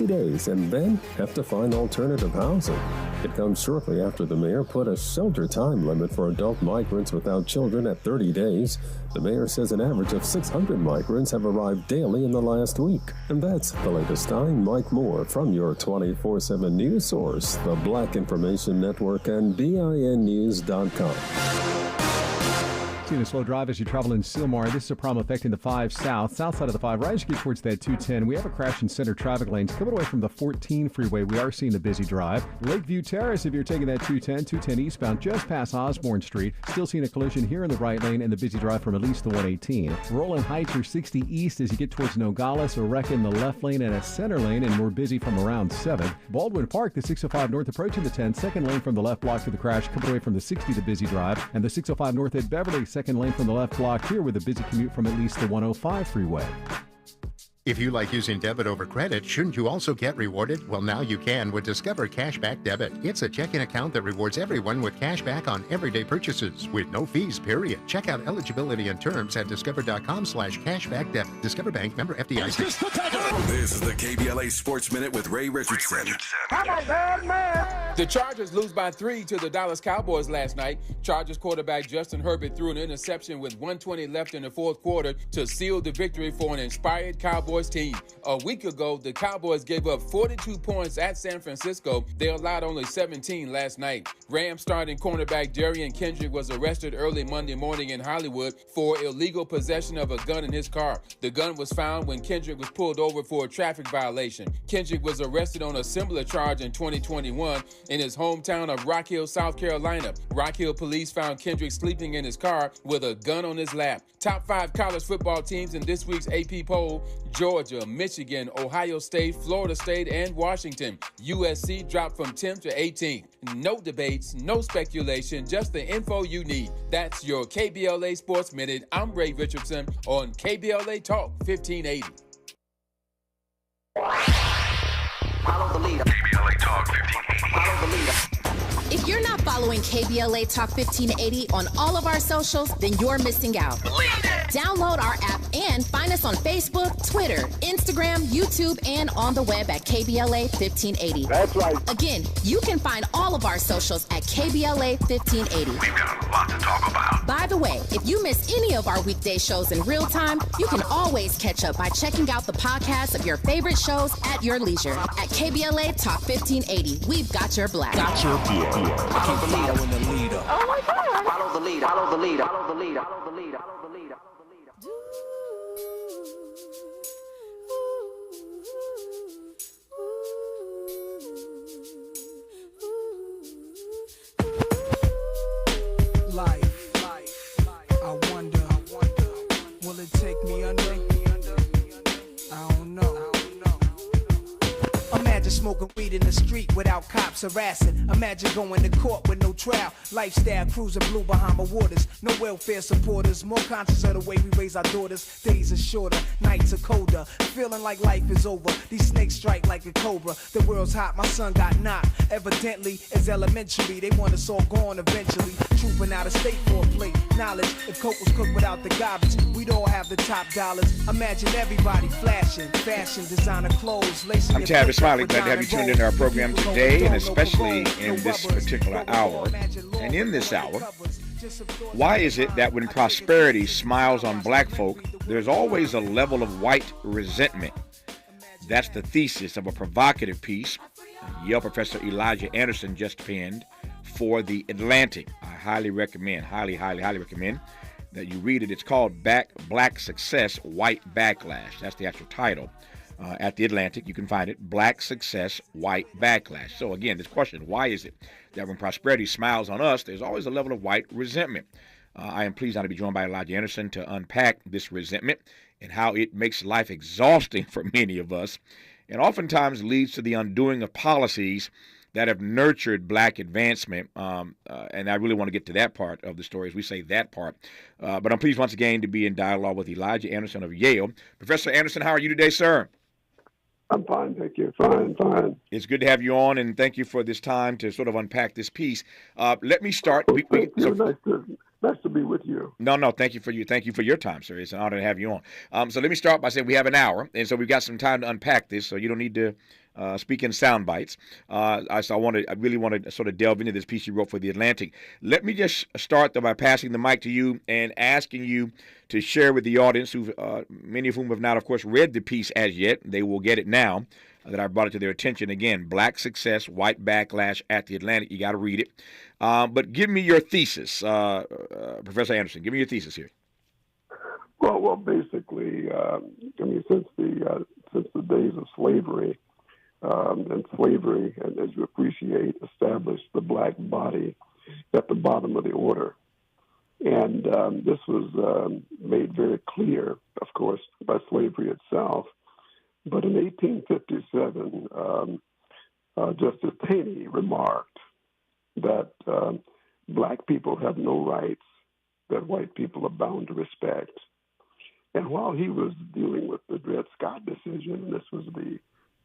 60 days and then have to find alternative housing. It comes shortly after the mayor put a shelter time limit for adult migrants without children at 30 days. The mayor says an average of 600 migrants have arrived daily in the last week. And that's the latest. I'm Mike Moore from your 24/7 news source, the Black Information Network and BINnews.com. Seeing a slow drive as you travel in Sylmar. This is a problem affecting the 5 south side of the 5. Right as you get towards that 210, we have a crash in center traffic lanes coming away from the 14 freeway. We are seeing the busy drive. Lakeview Terrace, if you're taking that 210 eastbound, just past Osborne Street. Still seeing a collision here in the right lane and the busy drive from at least the 118. Roland Heights, you're 60 east as you get towards Nogales. A wreck in the left lane and a center lane, and we're busy from around 7. Baldwin Park, the 605 north approaching the 10. Second lane from the left block to the crash, coming away from the 60, the busy drive. And the 605 north at Beverly, second lane from the left block here with a busy commute from at least the 105 freeway. If you like using debit over credit, shouldn't you also get rewarded? Well, now you can with Discover Cashback Debit. It's a checking account that rewards everyone with cash back on everyday purchases with no fees, period. Check out eligibility and terms at discover.com/cashbackdebit. Discover Bank, member FDIC. This is the KBLA Sports Minute with Ray Richardson. The Chargers lose by 3 to the Dallas Cowboys last night. Chargers quarterback Justin Herbert threw an interception with 1:20 left in the fourth quarter to seal the victory for an inspired Cowboys team. A week ago, the Cowboys gave up 42 points at San Francisco. They allowed only 17 last night. Rams starting cornerback Darian Kendrick was arrested early Monday morning in Hollywood for illegal possession of a gun in his car. The gun was found when Kendrick was pulled over for a traffic violation. Kendrick was arrested on a similar charge in 2021 in his hometown of Rock Hill, South Carolina. Rock Hill police found Kendrick sleeping in his car with a gun on his lap. Top 5 college football teams in this week's AP poll: Georgia, Michigan, Ohio State, Florida State, and Washington. USC dropped from 10th to 18th. No debates, no speculation, just the info you need. That's your KBLA Sports Minute. I'm Ray Richardson on KBLA Talk 1580. Follow the leader. KBLA Talk 1580. Follow the leader. If you're not following KBLA Talk 1580 on all of our socials, then you're missing out. Download our app and find us on Facebook, Twitter, Instagram, YouTube, and on the web at KBLA 1580. That's right. Again, you can find all of our socials at KBLA 1580. We've got a lot to talk about. By the way, if you miss any of our weekday shows in real time, you can always catch up by checking out the podcast of your favorite shows at your leisure. At KBLA Talk 1580, we've got your black. Got your black. Follow the leader. Following the leader. Oh my God. Follow the leader. Follow the leader. Follow the leader. Follow the leader. Follow the leader. Life, I wonder, will it take me under? I don't know. Imagine smoking weed in the street without cops harassing. Imagine going to court with no trial. Lifestyle cruising blue Bahama waters. No welfare supporters. More conscious of the way we raise our daughters. Days are shorter, nights are colder. Feeling like life is over. These snakes strike like a cobra. The world's hot, my son got knocked. Evidently, it's elementary. They want us all gone eventually. Trooping out of state for a plate. Knowledge, if coke was cooked without the garbage, we'd all have the top dollars. Imagine everybody flashing. Fashion, designer clothes, lacing. I'm Tavis Smiley. Glad to have you tuned into our program today, and especially in this particular hour. And in this hour, why is it that when prosperity smiles on black folk, there's always a level of white resentment? That's the thesis of a provocative piece Yale professor Elijah Anderson just penned for The Atlantic. I highly recommend that you read it. It's called Black Success, White Backlash. That's the actual title. At The Atlantic, you can find it, Black Success, White Backlash. So again, this question, why is it that when prosperity smiles on us, there's always a level of white resentment? I am pleased now to be joined by Elijah Anderson to unpack this resentment and how it makes life exhausting for many of us and oftentimes leads to the undoing of policies that have nurtured black advancement. And I really want to get to that part of the story as we say that part. But I'm pleased once again to be in dialogue with Elijah Anderson of Yale. Professor Anderson, how are you today, sir? I'm fine, thank you. Fine. It's good to have you on, and thank you for this time to sort of unpack this piece. Let me start. Nice to be with you. No, thank you for your time, sir. It's an honor to have you on. So let me start by saying we have an hour, and so we've got some time to unpack this. So you don't need to speaking sound bites. I really want to sort of delve into this piece you wrote for The Atlantic. Let me just start though by passing the mic to you and asking you to share with the audience, who many of whom have not, of course, read the piece as yet. They will get it now that I brought it to their attention. Again, Black Success, White Backlash at The Atlantic. You got to read it. But give me your thesis, Professor Anderson. Give me your thesis here. Well, basically, I mean, since the days of slavery, and slavery, and as you appreciate, established the black body at the bottom of the order. And this was made very clear, of course, by slavery itself. But in 1857, Justice Taney remarked that black people have no rights that white people are bound to respect. And while he was dealing with the Dred Scott decision, and this was the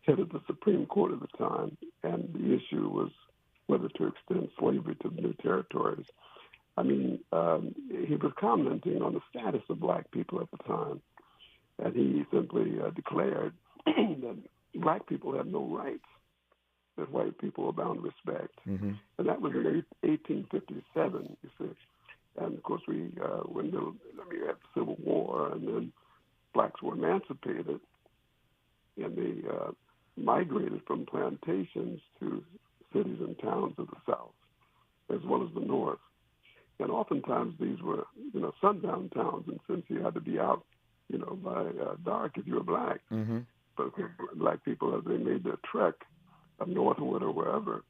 head of the Supreme Court at the time, and the issue was whether to extend slavery to the new territories, I mean, he was commenting on the status of black people at the time. And he simply declared that black people have no rights that white people are bound to respect. Mm-hmm. And that was in 1857, you see. And, of course, we had the Civil War, and then blacks were emancipated, and they migrated from plantations to cities and towns of the South, as well as the North. And oftentimes these were, sundown towns, and since you had to be out, by dark if you were black. Mm-hmm. But black people, as they made their trek up northward or wherever,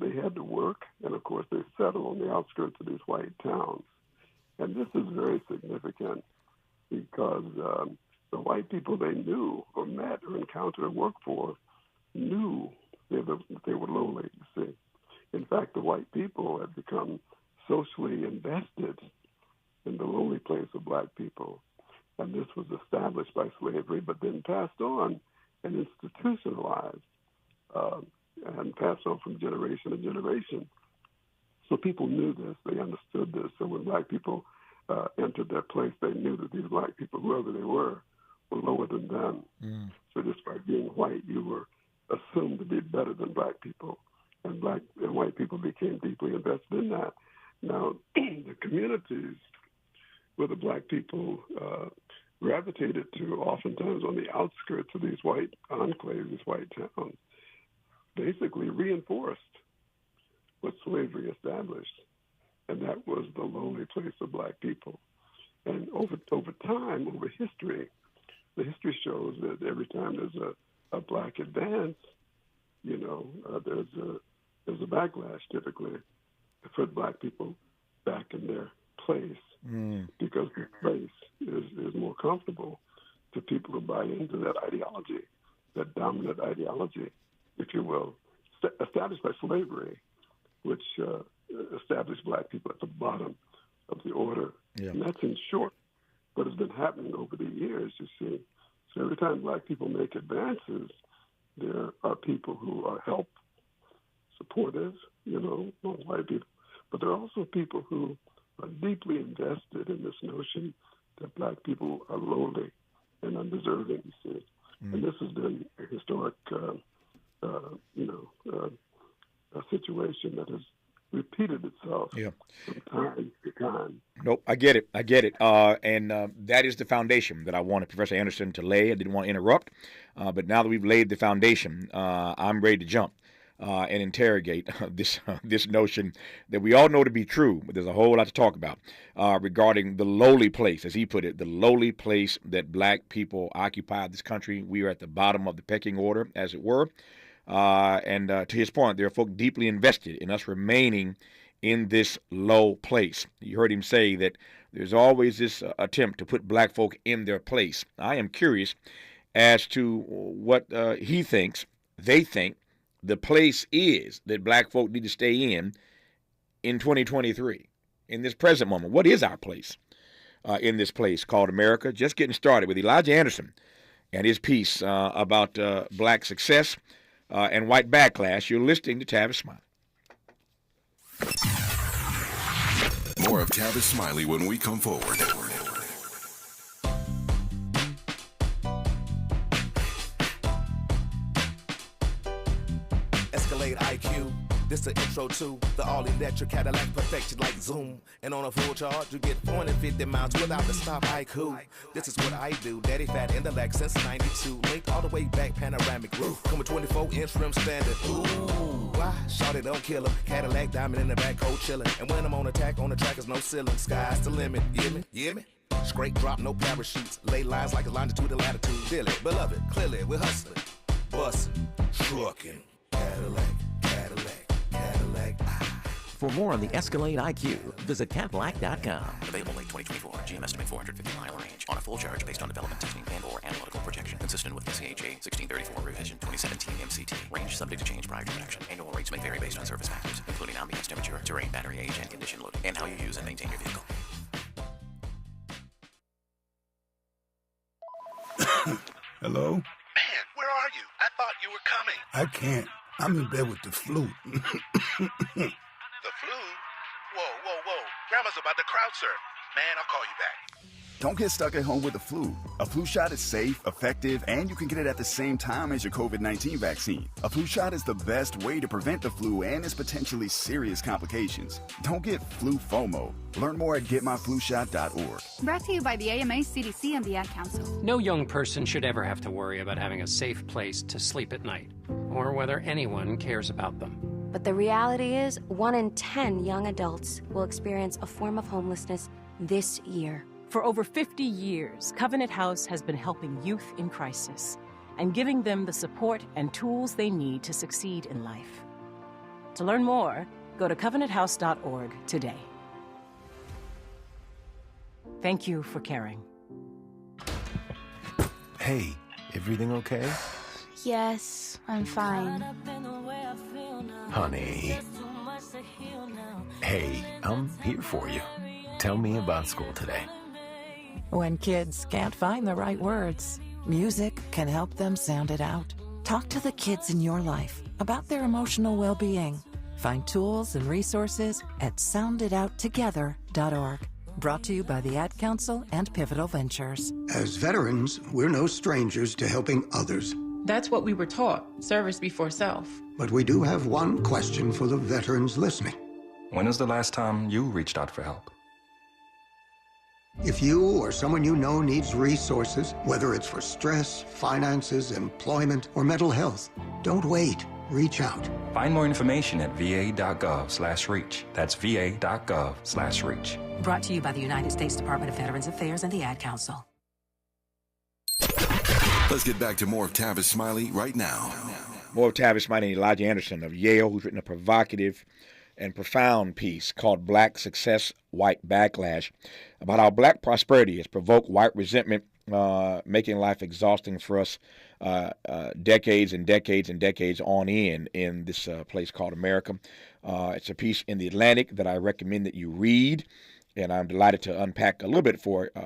they had to work, and of course they settled on the outskirts of these white towns. And this is very significant because the white people they knew or met or encountered or worked for knew that they were lowly, you see. In fact, the white people had become socially invested in the lowly place of black people. And this was established by slavery, but then passed on and institutionalized and passed on from generation to generation. So people knew this, they understood this. So when black people entered their place, they knew that these black people, whoever they were lower than them. Mm. So just by being white, you were assumed to be better than black people. And black and white people became deeply invested in that. Now, the communities where the black people gravitated to, oftentimes on the outskirts of these white enclaves, these white towns, basically reinforced what slavery established, and that was the lowly place of black people. And over time, over history, the history shows that every time there's a black advance, there's a backlash typically to put black people back in their place, because the place is more comfortable to people who buy into that ideology, that dominant ideology, if you will, established by slavery, which established black people at the bottom of the order. Yeah. And that's in short what has been happening over the years, you see. So every time black people make advances, there are people who are help supportive, not white people, but there are also people who are deeply invested in this notion that black people are lowly and undeserving, you see. And this has been a historic, a situation that has repeated itself from time to time. Nope, I get it. And that is the foundation that I wanted Professor Anderson to lay. I didn't want to interrupt, but now that we've laid the foundation, I'm ready to jump and interrogate this notion that we all know to be true, but there's a whole lot to talk about regarding the lowly place, as he put it, the lowly place that black people occupy this country. We are at the bottom of the pecking order, as it were. And to his point, there are folk deeply invested in us remaining in this low place. You heard him say that there's always this attempt to put black folk in their place. I am curious as to what he thinks, they think, the place is that black folk need to stay in 2023, in this present moment. What is our place in this place called America? Just getting started with Elijah Anderson and his piece about black success and white backlash. You're listening to Tavis Smiley. More of Tavis Smiley when we come forward. Escalade IQ. This the intro to the all-electric Cadillac perfected like Zoom. And on a full charge, you get 450 miles without the stop haiku. This is what I do. Daddy fat intellect since 92. Linked all the way back, panoramic roof. Come with 24-inch rim standard. Ooh, why? Shawty don't kill him. Cadillac diamond in the back, cold chillin'. And when I'm on attack, on the track is no ceiling. Sky's the limit. You hear me? You hear me? Straight drop, no parachutes. Lay lines like a longitude and latitude. Dearly, beloved, clearly, we're hustling. Bustin', truckin'. Cadillac, Cadillac, Cadillac. For more on the Escalade IQ, visit Cadillac.com. Available late 2024. GM estimate 450-mile range. On a full charge based on development testing and/or analytical projection. Consistent with SCHA 1634 revision 2017 MCT. Range subject to change prior to production. Annual rates may vary based on service factors, including ambience temperature, terrain, battery age, and condition loading, and how you use and maintain your vehicle. Hello? Man, where are you? I thought you were coming. I can't. I'm in bed with the flu. The flu? Whoa. Grandma's about to crowd surf. Man, I'll call you back. Don't get stuck at home with the flu. A flu shot is safe, effective, and you can get it at the same time as your COVID-19 vaccine. A flu shot is the best way to prevent the flu and its potentially serious complications. Don't get flu FOMO. Learn more at getmyflushot.org. Brought to you by the AMA, CDC, and the Ad Council. No young person should ever have to worry about having a safe place to sleep at night, or whether anyone cares about them. But the reality is, 1 in 10 young adults will experience a form of homelessness this year. For over 50 years, Covenant House has been helping youth in crisis and giving them the support and tools they need to succeed in life. To learn more, go to covenanthouse.org today. Thank you for caring. Hey, everything okay? Yes, I'm fine. Honey. Hey, I'm here for you. Tell me about school today. When kids can't find the right words, music can help them sound it out. Talk to the kids in your life about their emotional well-being. Find tools and resources at sounditouttogether.org. Brought to you by the Ad Council and Pivotal Ventures. As veterans, we're no strangers to helping others. That's what we were taught, service before self. But we do have one question for the veterans listening. When was the last time you reached out for help? If you or someone you know needs resources, whether it's for stress, finances, employment, or mental health, don't wait. Reach out. Find more information at va.gov/reach. That's va.gov/reach. Brought to you by the United States Department of Veterans Affairs and the Ad Council. Let's get back to more of Tavis Smiley right now. More of Tavis Smiley and Elijah Anderson of Yale, who's written a provocative and profound piece called Black Success, White Backlash, about how black prosperity has provoked white resentment, making life exhausting for us decades and decades and decades on in this place called America. It's a piece in The Atlantic that I recommend that you read, and I'm delighted to unpack a little bit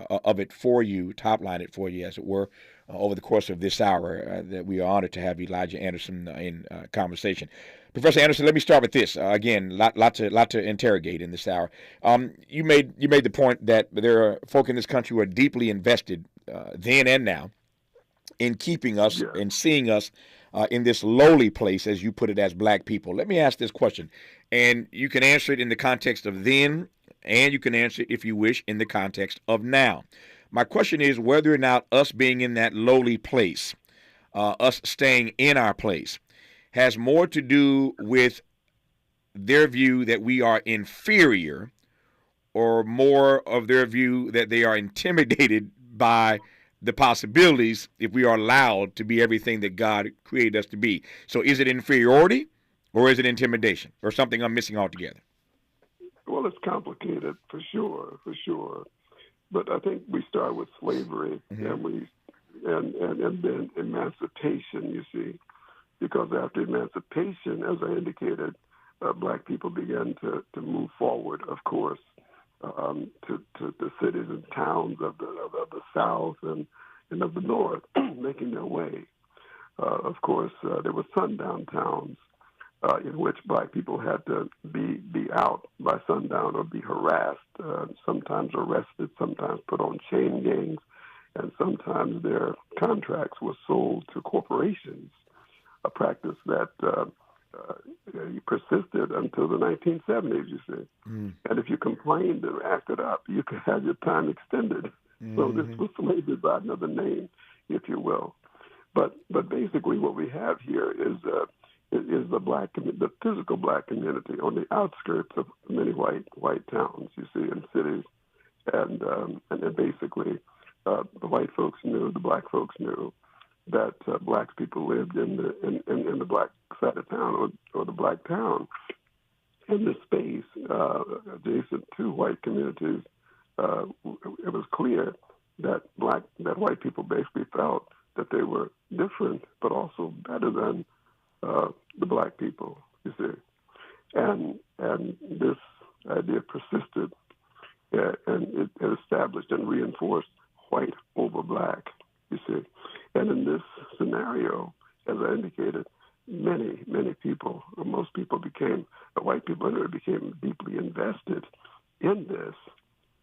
of it for you, top-line it for you, as it were, over the course of this hour. That we are honored to have Elijah Anderson in conversation. Professor Anderson, let me start with this. Again, lot to interrogate in this hour. You made the point that there are folk in this country who are deeply invested, then and now, in keeping us and seeing us in this lowly place, as you put it, as black people. Let me ask this question, and you can answer it in the context of then, and you can answer it, if you wish, in the context of now. My question is whether or not us being in that lowly place, us staying in our place, has more to do with their view that we are inferior, or more of their view that they are intimidated by the possibilities if we are allowed to be everything that God created us to be. So is it inferiority, or is it intimidation, or something I'm missing altogether? Well, it's complicated for sure. But I think we start with slavery and then emancipation, you see. Because after emancipation, as I indicated, black people began to move forward, of course, to the cities and towns of the South and of the North, making their way. Of course, there were sundown towns in which black people had to be out by sundown or be harassed, sometimes arrested, sometimes put on chain gangs, and sometimes their contracts were sold to corporations. A practice that he persisted until the 1970s, you see. And if you complained and acted up, you could have your time extended. So this was slavery by another name, if you will. But basically, what we have here is the physical black community on the outskirts of many white towns, you see, in cities, and then basically the white folks knew, the black folks knew that black people lived in the black side of town or the black town. In this space adjacent to white communities, it was clear that white people basically felt that they were different, but also better than the black people, you see. And this idea persisted, and it established and reinforced white over black, you see. And in this scenario, as I indicated, many people, or most people white people became deeply invested in this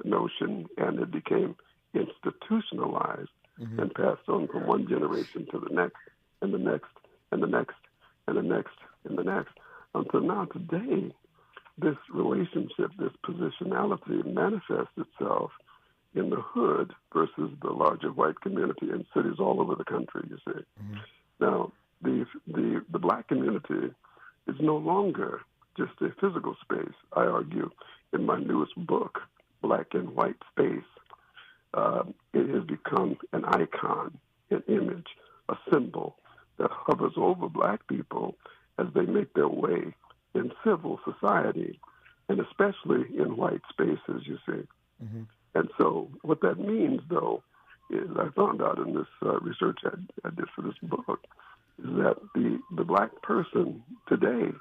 notion, and it became institutionalized and passed on from one generation to the next, and the next, and the next, and the next, and the next, until now today, this relationship, this positionality manifests itself in the hood versus the larger white community in cities all over the country, you see. Now, the black community is no longer just a physical space. I argue in my newest book, Black and White Space, it has become an icon, an image, a symbol that hovers over black people as they make their way in civil society, and especially in white spaces, you see. And so what that means, though, is I found out in this research I did for this book, is that the black person today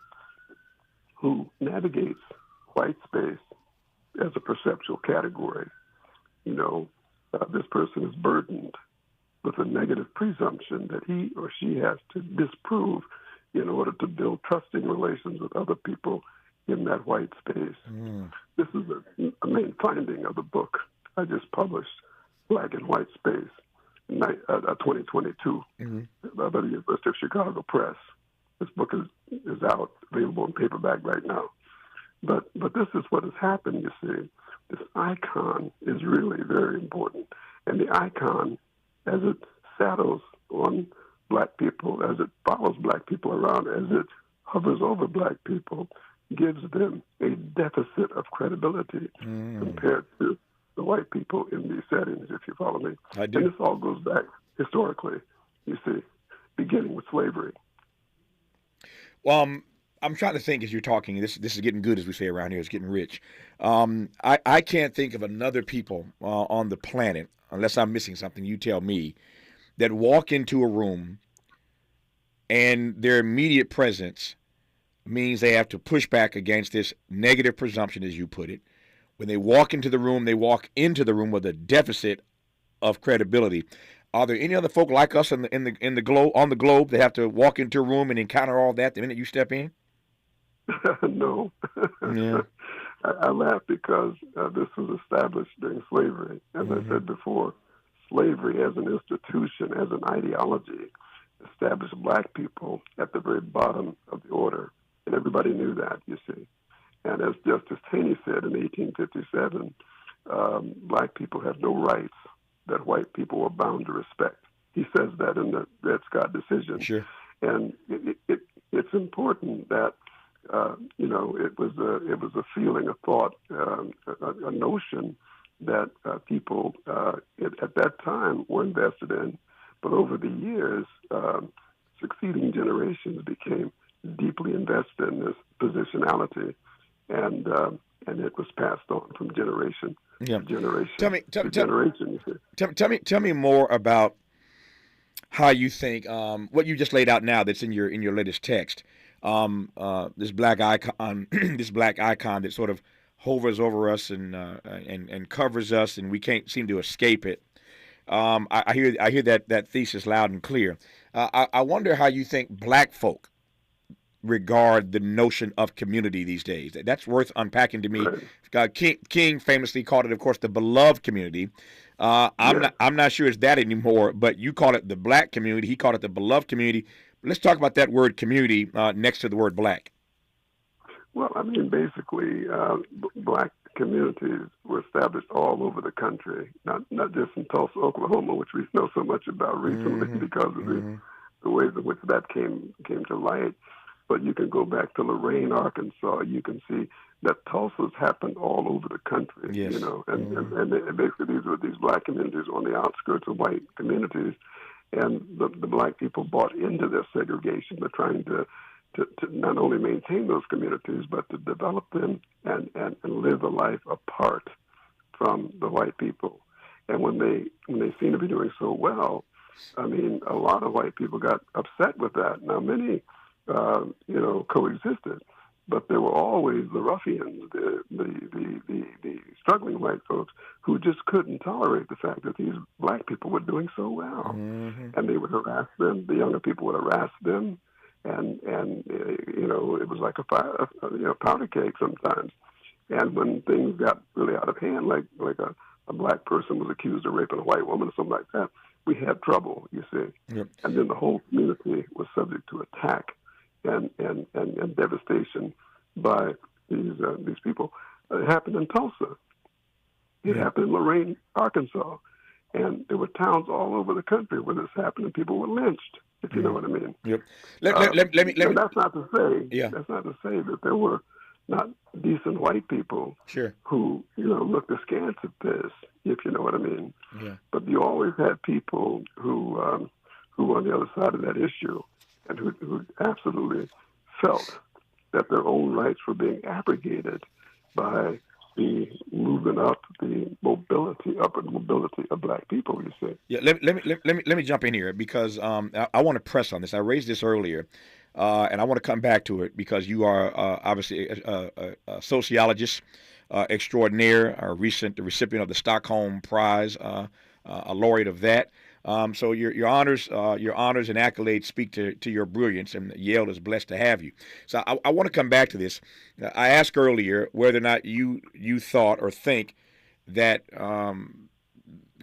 who navigates white space as a perceptual category, this person is burdened with a negative presumption that he or she has to disprove in order to build trusting relations with other people in that white space. This is a main finding of the book I just published, Black and White Space, 2022, by the University of Chicago Press. This book is out, available in paperback right now. But this is what has happened, you see. This icon is really very important. And the icon, as it saddles on black people, as it follows black people around, as it hovers over black people, gives them a deficit of credibility compared to the white people in these settings, if you follow me. I do. And this all goes back historically, you see, beginning with slavery. Well, I'm trying to think as you're talking. This is getting good, as we say around here. It's getting rich. I can't think of another people on the planet, unless I'm missing something, you tell me, that walk into a room and their immediate presence means they have to push back against this negative presumption, as you put it. When they walk into the room with a deficit of credibility. Are there any other folk like us on the globe that have to walk into a room and encounter all that the minute you step in? No. Yeah. I laugh because this was established during slavery. As I said before, slavery as an institution, as an ideology, established black people at the very bottom of the order. And everybody knew that, you see. And as Justice Taney said in 1857, black people have no rights that white people are bound to respect. He says that in the Dred Scott decision. Sure. And it's important that it was a feeling, a thought, a notion that people at that time were invested in. But over the years, succeeding generations became deeply invested in this positionality, and it was passed on from generation to generation. Tell me more about how you think what you just laid out now. That's in your latest text. This black icon, that sort of hovers over us and covers us, and we can't seem to escape it. I hear that thesis loud and clear. I wonder how you think black folk regard the notion of community these days. That's worth unpacking to me. King famously called it, of course, the beloved community. I'm not sure it's that anymore, but you call it the black community. He called it the beloved community. Let's talk about that word community next to the word black. Well, I mean, basically, black communities were established all over the country, not just in Tulsa, Oklahoma, which we know so much about recently because of the ways in which that came to light. But you can go back to Lorain, Arkansas. You can see that Tulsa's happened all over the country. Yes. You know, and basically these were these black communities on the outskirts of white communities, and the black people bought into their segregation. They're trying to not only maintain those communities, but to develop them and live a life apart from the white people. And when they seem to be doing so well, I mean, a lot of white people got upset with that. Now, many, coexisted, but there were always the ruffians, the struggling white folks who just couldn't tolerate the fact that these black people were doing so well. And they would harass them. The younger people would harass them. And it was like a powder keg sometimes. And when things got really out of hand, like a black person was accused of raping a white woman or something like that, we had trouble, you see. Yep. And then the whole community was subject to attack and devastation by these people. It happened in Tulsa. It happened in Lorain, Arkansas. And there were towns all over the country where this happened and people were lynched, if you know what I mean. Yep. Let me. That's not to say. That's not to say that there were not decent white people who looked askance at this, if you know what I mean. Yeah. But you always had people who were on the other side of that issue and who absolutely felt that their own rights were being abrogated by the movement up, the upward mobility of black people, you see. Yeah, let me jump in here because I want to press on this. I raised this earlier, and I want to come back to it because you are obviously a sociologist extraordinaire, the recipient of the Stockholm Prize, a laureate of that. So your honors and accolades speak to your brilliance, and Yale is blessed to have you. So I want to come back to this. I asked earlier whether or not you thought or think that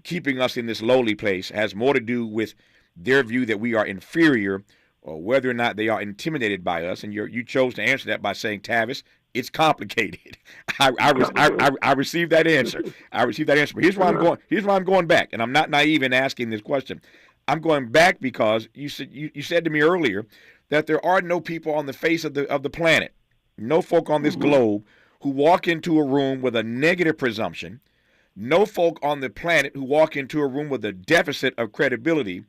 keeping us in this lowly place has more to do with their view that we are inferior, or whether or not they are intimidated by us. And you chose to answer that by saying, Tavis, it's complicated. I received that answer. But here's why I'm going back, and I'm not naive in asking this question. I'm going back because you said to me earlier that there are no people on the face of the planet, no folk on this globe who walk into a room with a negative presumption, no folk on the planet who walk into a room with a deficit of credibility,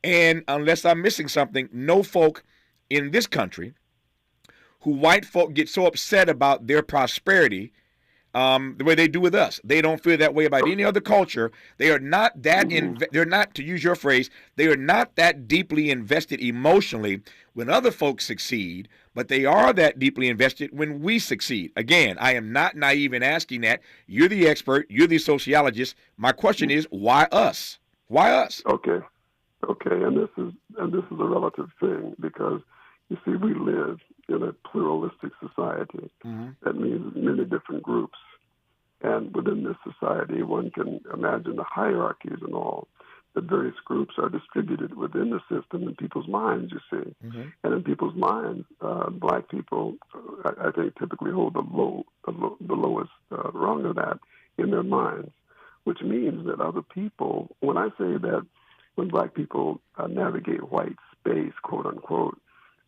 and unless I'm missing something, no folk in this country who white folk get so upset about their prosperity the way they do with us. They don't feel that way about any other culture. They are not that they're not, to use your phrase, they are not that deeply invested emotionally when other folks succeed, but they are that deeply invested when we succeed. Again, I am not naive in asking that. You're the expert. You're the sociologist. My question is, why us? Why us? Okay, and this is a relative thing because you see, we live in a pluralistic society. That means many different groups. And within this society, one can imagine the hierarchies and all. The various groups are distributed within the system in people's minds, you see. And in people's minds, black people, I think, typically hold the lowest rung of that in their minds, which means that other people, when I say that when black people navigate white space, quote unquote,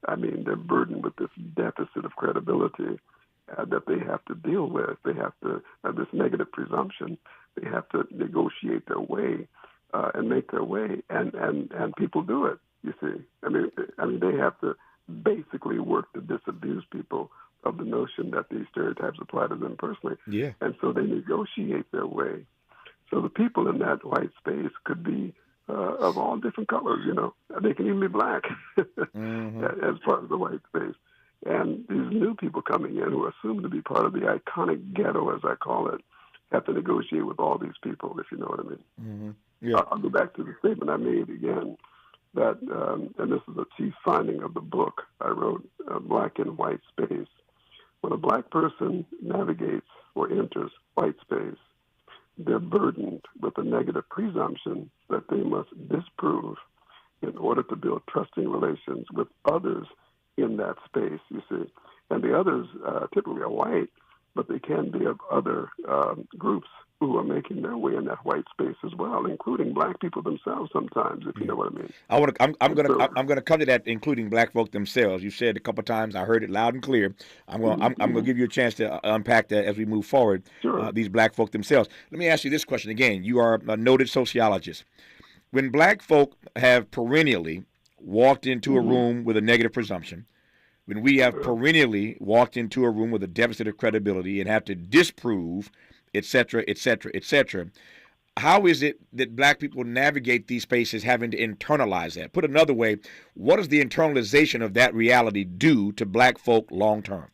I mean, they're burdened with this deficit of credibility that they have to deal with. They have to have this negative presumption. They have to negotiate their way and make their way, and people do it. You see, I mean, they have to basically work to disabuse people of the notion that these stereotypes apply to them personally. Yeah. And so they negotiate their way. So the people in that white space could be of all different colors, They can even be black as part of the white space. And these new people coming in who are assumed to be part of the iconic ghetto, as I call it, have to negotiate with all these people, if you know what I mean. Yeah. I'll go back to the statement I made again, that, and this is a chief finding of the book I wrote, Black and White Space. When a black person navigates or enters white space, they're burdened with a negative presumption that they must disprove in order to build trusting relations with others in that space, you see. And the others typically are white, but they can be of other groups who are making their way in that white space as well, including black people themselves sometimes, if you know what I mean. I'm gonna come to that, including black folk themselves. You said a couple of times, I heard it loud and clear. I'm gonna give you a chance to unpack that as we move forward. Sure. These black folk themselves. Let me ask you this question again. You are a noted sociologist. When black folk have perennially walked into a room with a negative presumption, when we have perennially walked into a room with a deficit of credibility and have to disprove, et cetera, et cetera, et cetera, how is it that black people navigate these spaces having to internalize that? Put another way, what does the internalization of that reality do to black folk long term?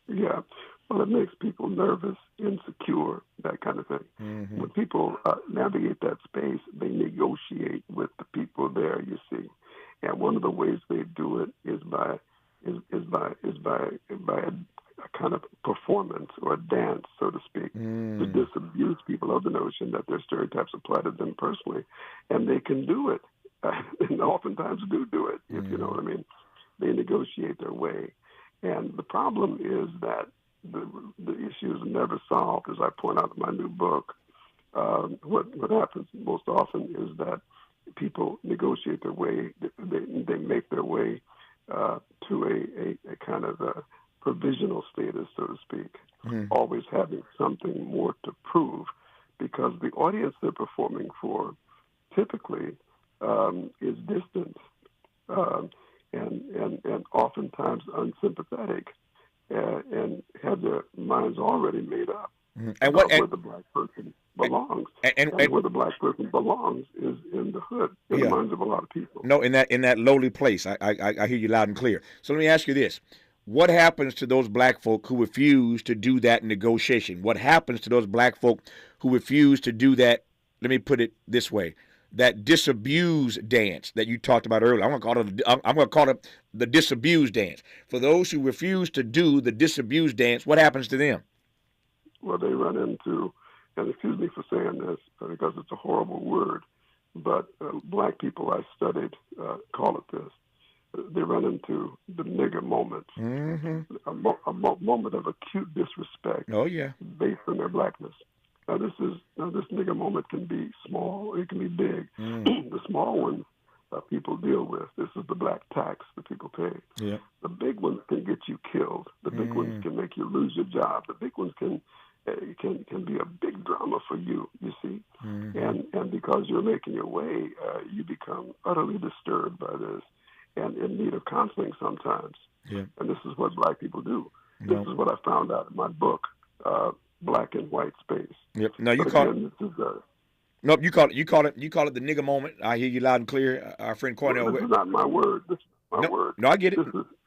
Yeah, well, it makes people nervous, insecure, that kind of thing. When people navigate that space, they negotiate with the people there, you see. And one of the ways they do it is by a kind of performance or a dance, so to speak, to disabuse people of the notion that their stereotypes apply to them personally. And they can do it, and oftentimes do it, if you know what I mean. They negotiate their way. And the problem is that the issue is never solved, as I point out in my new book. What happens most often is that people negotiate their way, they make their way to a kind of a provisional status, so to speak, always having something more to prove, because the audience they're performing for typically is distant and oftentimes unsympathetic and have their minds already made up about where the black person belongs. And where the black person belongs is in the hood, in the minds of a lot of people. No, in that lowly place. I hear you loud and clear. So let me ask you this. What happens to those black folk who refuse to do that negotiation? What happens to those black folk who refuse to do that, let me put it this way, that disabuse dance that you talked about earlier? I'm going to call it the disabuse dance. For those who refuse to do the disabuse dance, what happens to them? Well, they run into, and excuse me for saying this because it's a horrible word, but black people I studied call it this. They run into the nigger moment, a moment of acute disrespect based on their blackness. Now, this nigger moment can be small, it can be big. The small ones people deal with. This is the black tax that people pay. Yeah. The big ones can get you killed. The big ones can make you lose your job. The big ones can be a big drama for you, you see. And because you're making your way, you become utterly disturbed by this and in need of counseling sometimes. Yeah. And this is what black people do. This is what I found out in my book, Black and White Space. Yep. No, you call it. Nope, you call it the nigger moment. I hear you loud and clear. Our friend Cornell. Well, this is not my word. This is my word. No, I get it.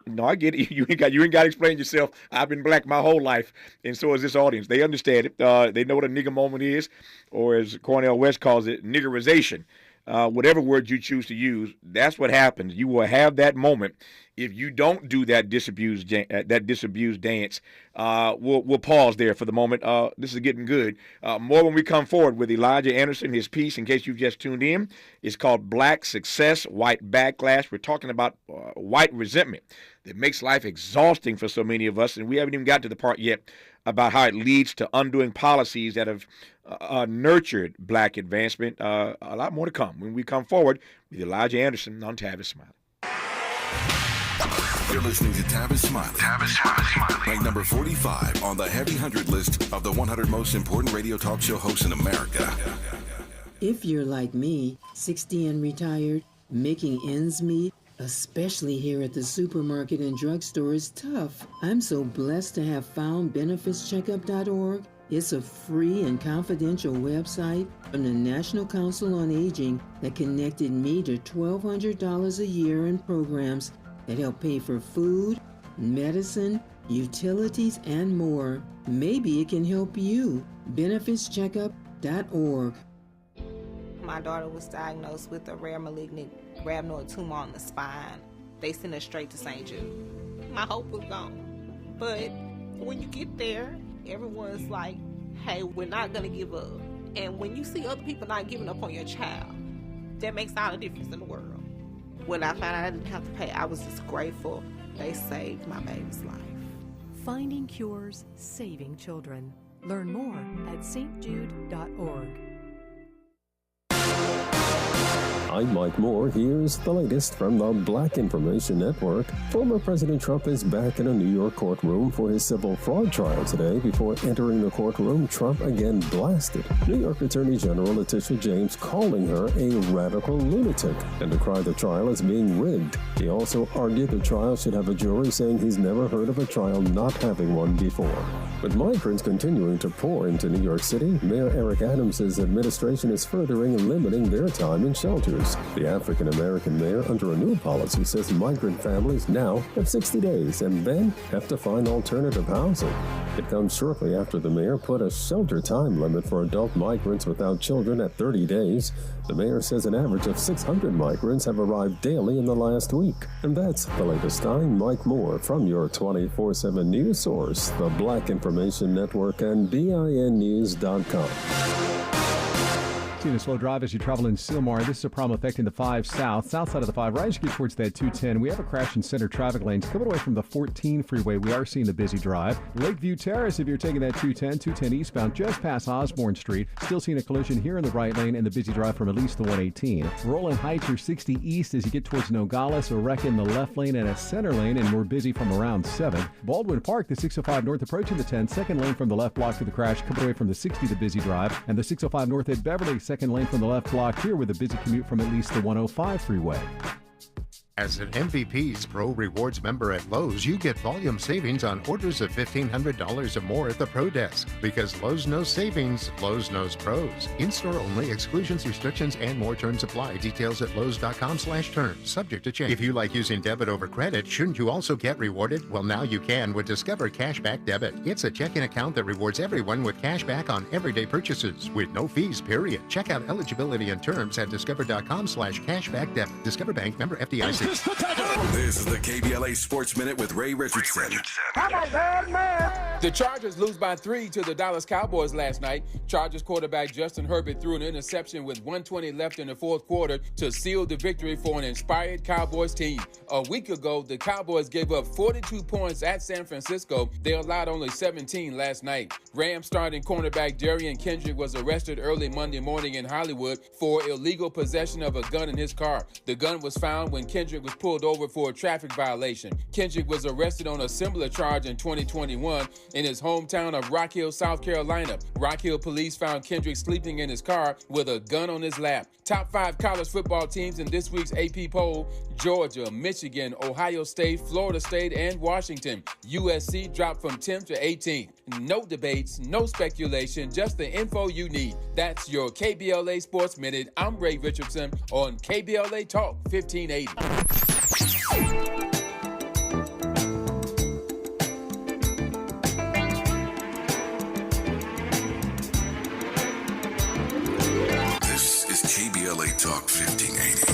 No, I get it. You ain't got to explain yourself. I've been black my whole life, and so is this audience. They understand it. They know what a nigger moment is, or as Cornell West calls it, niggerization. Whatever word you choose to use, that's what happens. You will have that moment if you don't do that disabused dance. We'll pause there for the moment. This is getting good. More when we come forward with Elijah Anderson. His piece, in case you've just tuned in, is called Black Success, White Backlash. We're talking about white resentment that makes life exhausting for so many of us, and we haven't even got to the part yet about how it leads to undoing policies that have nurtured black advancement. A lot more to come when we come forward with Elijah Anderson on Tavis Smiley. You're listening to Tavis Smiley. Tavis Smiley. Ranked number 45 on the Heavy 100 list of the 100 most important radio talk show hosts in America. If you're like me, 60 and retired, making ends meet, especially here at the supermarket and drugstore, is tough. I'm so blessed to have found benefitscheckup.org. It's a free and confidential website from the National Council on Aging that connected me to $1,200 a year in programs that help pay for food, medicine, utilities, and more. Maybe it can help you. benefitscheckup.org. My daughter was diagnosed with a rare malignant rhabdoid tumor on the spine. They sent her straight to St. Jude. My hope was gone. But when you get there, everyone's like, hey, we're not going to give up. And when you see other people not giving up on your child, that makes all the difference in the world. When I found out I didn't have to pay, I was just grateful. They saved my baby's life. Finding cures, saving children. Learn more at stjude.org. I'm Mike Moore. Here's the latest from the Black Information Network. Former President Trump is back in a New York courtroom for his civil fraud trial today. Before entering the courtroom, Trump again blasted New York Attorney General Letitia James, calling her a radical lunatic and decried the trial as being rigged. He also argued the trial should have a jury, saying he's never heard of a trial not having one before. With migrants continuing to pour into New York City, Mayor Eric Adams' administration is furthering and limiting their time in shelters. The African-American mayor, under a new policy, says migrant families now have 60 days and then have to find alternative housing. It comes shortly after the mayor put a shelter time limit for adult migrants without children at 30 days. The mayor says an average of 600 migrants have arrived daily in the last week. And that's the latest. I'm Mike Moore from your 24/7 news source, the Black Information Network and BINnews.com. Seeing a slow drive as you travel in Sylmar. This is a problem affecting the 5 south side of the 5 right as you get towards that 210. We have a crash in center traffic lanes coming away from the 14 freeway. We are seeing the busy drive. Lakeview Terrace, if you're taking that 210 eastbound just past Osborne Street. Still seeing a collision here in the right lane and the busy drive from at least the 118. Roland Heights, you're 60 east as you get towards Nogales. A wreck in the left lane and a center lane, and we're busy from around 7. Baldwin Park, the 605 north approaching the 10. Second lane from the left block to the crash coming away from the 60, the busy drive. And the 605 north at Beverly, second lane from the left block here with a busy commute from at least the 105 freeway. As an MVP's Pro Rewards member at Lowe's, you get volume savings on orders of $1,500 or more at the Pro Desk. Because Lowe's knows savings, Lowe's knows pros. In-store only, exclusions, restrictions, and more terms apply. Details at lowes.com/terms, subject to change. If you like using debit over credit, shouldn't you also get rewarded? Well, now you can with Discover Cashback Debit. It's a checking account that rewards everyone with cash back on everyday purchases with no fees, period. Check out eligibility and terms at discover.com/cashback debit. Discover Bank, member FDIC. This is the KBLA Sports Minute with Ray Richardson. The Chargers lose by 3 to the Dallas Cowboys last night. Chargers quarterback Justin Herbert threw an interception with 1:20 left in the fourth quarter to seal the victory for an inspired Cowboys team. A week ago, the Cowboys gave up 42 points at San Francisco. They allowed only 17 last night. Rams starting cornerback Darian Kendrick was arrested early Monday morning in Hollywood for illegal possession of a gun in his car. The gun was found when Kendrick was pulled over for a traffic violation. Kendrick was arrested on a similar charge in 2021 in his hometown of Rock Hill, South Carolina. Rock Hill police found Kendrick sleeping in his car with a gun on his lap. Top 5 college football teams in this week's AP poll: Georgia, Michigan, Ohio State, Florida State, and Washington. USC dropped from 10th to 18th. No debates, no speculation, just the info you need. That's your KBLA Sports Minute. I'm Ray Richardson on KBLA Talk 1580. This is KBLA Talk 1580.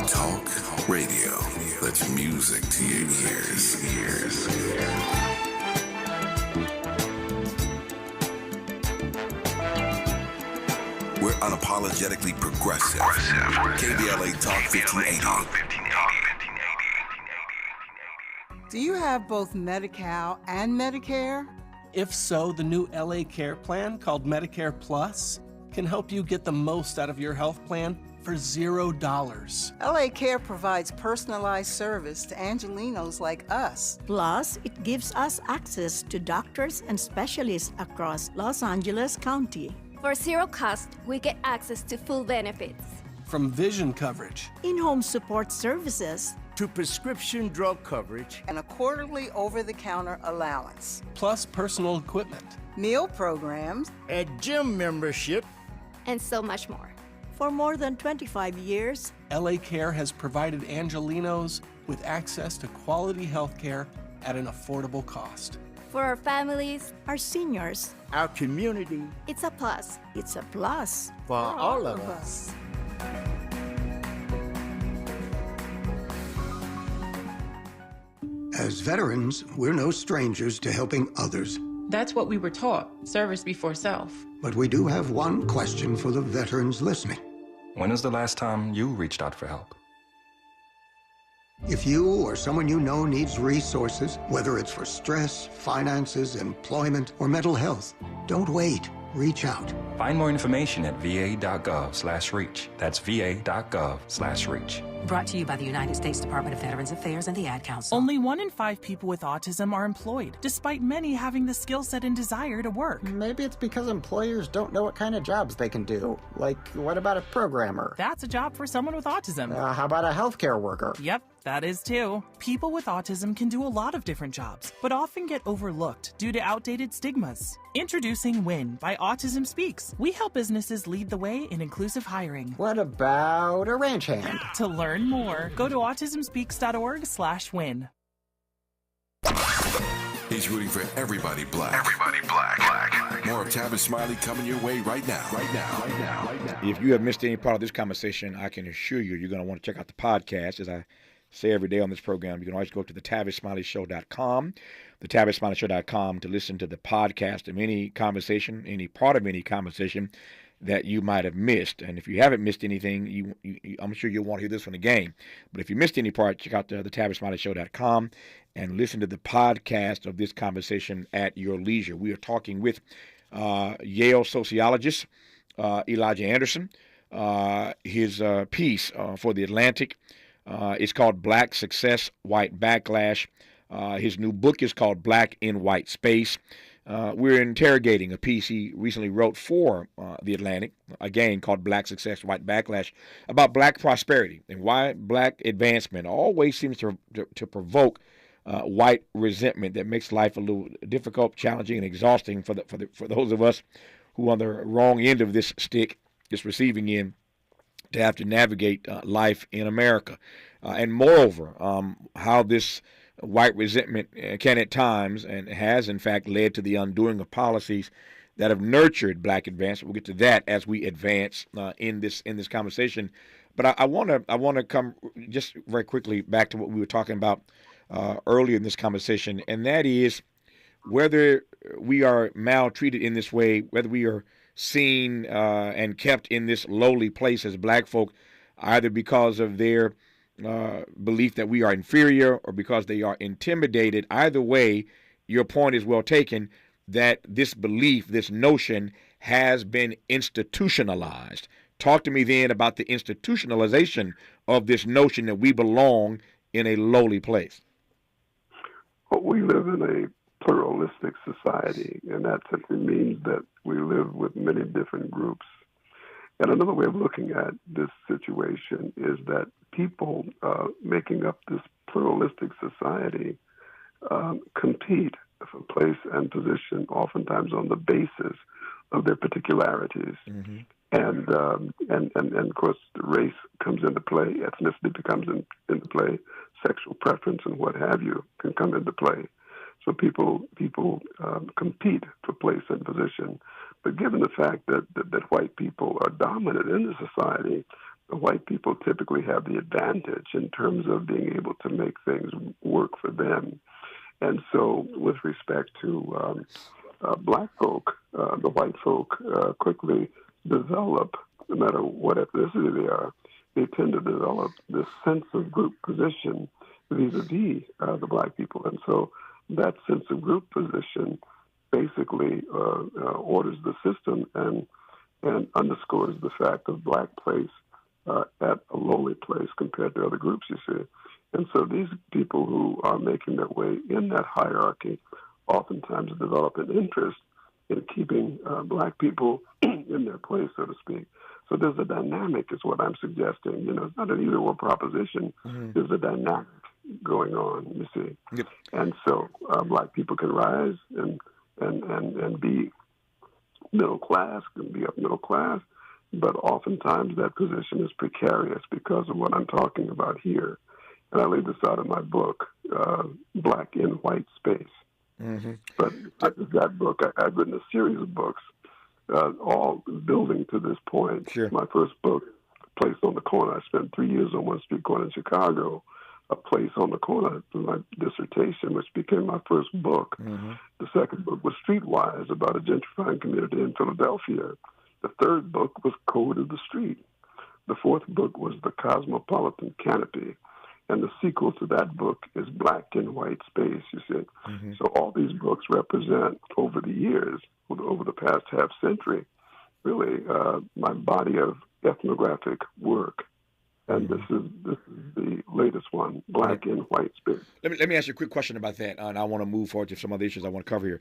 Talk radio. That's music to your ears. We're unapologetically progressive. KBLA Talk 1580. Do you have both Medi-Cal and Medicare? If so, the new LA Care plan called Medicare Plus can help you get the most out of your health plan for $0. LA Care provides personalized service to Angelinos like us. Plus, it gives us access to doctors and specialists across Los Angeles County. For zero cost, we get access to full benefits. From vision coverage, in-home support services, to prescription drug coverage, and a quarterly over-the-counter allowance. Plus personal equipment, meal programs, a gym membership, and so much more. For more than 25 years, LA Care has provided Angelinos with access to quality health care at an affordable cost. For our families, our seniors, our community, it's a plus. It's a plus. For all of us. As veterans, we're no strangers to helping others. That's what we were taught, service before self. But we do have one question for the veterans listening. When is the last time you reached out for help? If you or someone you know needs resources, whether it's for stress, finances, employment, or mental health, don't wait. Reach out. Find more information at va.gov/reach. That's va.gov/reach. Brought to you by the United States Department of Veterans Affairs and the Ad Council. Only 1 in 5 people with autism are employed, despite many having the skill set and desire to work. Maybe it's because employers don't know what kind of jobs they can do. Like, what about a programmer? That's a job for someone with autism. How about a healthcare worker? Yep, that is too. People with autism can do a lot of different jobs, but often get overlooked due to outdated stigmas. Introducing WIN by Autism Speaks. We help businesses lead the way in inclusive hiring. What about a ranch hand? To learn more, go to autismspeaks.org/win. He's rooting for everybody black. Everybody black. More of Tavis Smiley coming your way right now. If you have missed any part of this conversation, I can assure you, you're going to want to check out the podcast. As I say every day on this program, you can always go to the TavisSmileyShow.com, the TavisSmileyShow.com, to listen to the podcast of any conversation, any part of any conversation that you might have missed. And if you haven't missed anything, I'm sure you'll want to hear this one again. But if you missed any part, check out the TavisSmileyShow.com and listen to the podcast of this conversation at your leisure. We are talking with Yale sociologist Elijah Anderson. His piece for The Atlantic is called Black Success, White Backlash. His new book is called Black in White Space. We're interrogating a piece he recently wrote for The Atlantic, again called Black Success, White Backlash, about black prosperity and why black advancement always seems to provoke white resentment that makes life a little difficult, challenging, and exhausting for those of us who are on the wrong end of this stick, this receiving end, to have to navigate life in America. And moreover, how this white resentment can at times, and has in fact, led to the undoing of policies that have nurtured black advancement. We'll get to that as we advance in this conversation. But I want to come just very quickly back to what we were talking about earlier in this conversation, and that is whether we are maltreated in this way, whether we are seen and kept in this lowly place as black folk, either because of their belief that we are inferior or because they are intimidated. Either way, your point is well taken, that this belief, this notion, has been institutionalized. Talk to me then about the institutionalization of this notion that we belong in a lowly place. Well, we live in a pluralistic society, and that simply means that we live with many different groups. And another way of looking at this situation is that people making up this pluralistic society compete for place and position, oftentimes on the basis of their particularities. Mm-hmm. And of course, race comes into play, ethnicity becomes into play, sexual preference and what have you can come into play. So people compete for place and position. But given the fact that white people are dominant in the society, the white people typically have the advantage in terms of being able to make things work for them. And so with respect to black folk, the white folk quickly develop, no matter what ethnicity they are, they tend to develop this sense of group position vis-a-vis the black people. And so that sense of group position basically orders the system and underscores the fact of black place at a lowly place compared to other groups, you see. And so these people who are making their way in that hierarchy oftentimes develop an interest in keeping black people in their place, so to speak. So there's a dynamic, is what I'm suggesting. You know, it's not an either-or proposition. Mm-hmm. There's a dynamic going on, you see. Yep. And so black people can rise and be middle class, can be up middle class, but oftentimes that position is precarious because of what I'm talking about here. And I laid this out in my book, Black in White Space. Mm-hmm. But that book, I've written a series of books, all building to this point. Sure. My first book, Place on the Corner, I spent 3 years on one street corner in Chicago. A Place on the Corner was my dissertation, which became my first book. Mm-hmm. The second book was Streetwise, about a gentrifying community in Philadelphia. The third book was Code of the Street. The fourth book was The Cosmopolitan Canopy. And the sequel to that book is Black and White Space, you see. Mm-hmm. So all these books represent, over the years, over the past half century, really my body of ethnographic work. And this is the latest one, Black and White Space. Let me ask you a quick question about that, and I want to move forward to some other issues I want to cover here.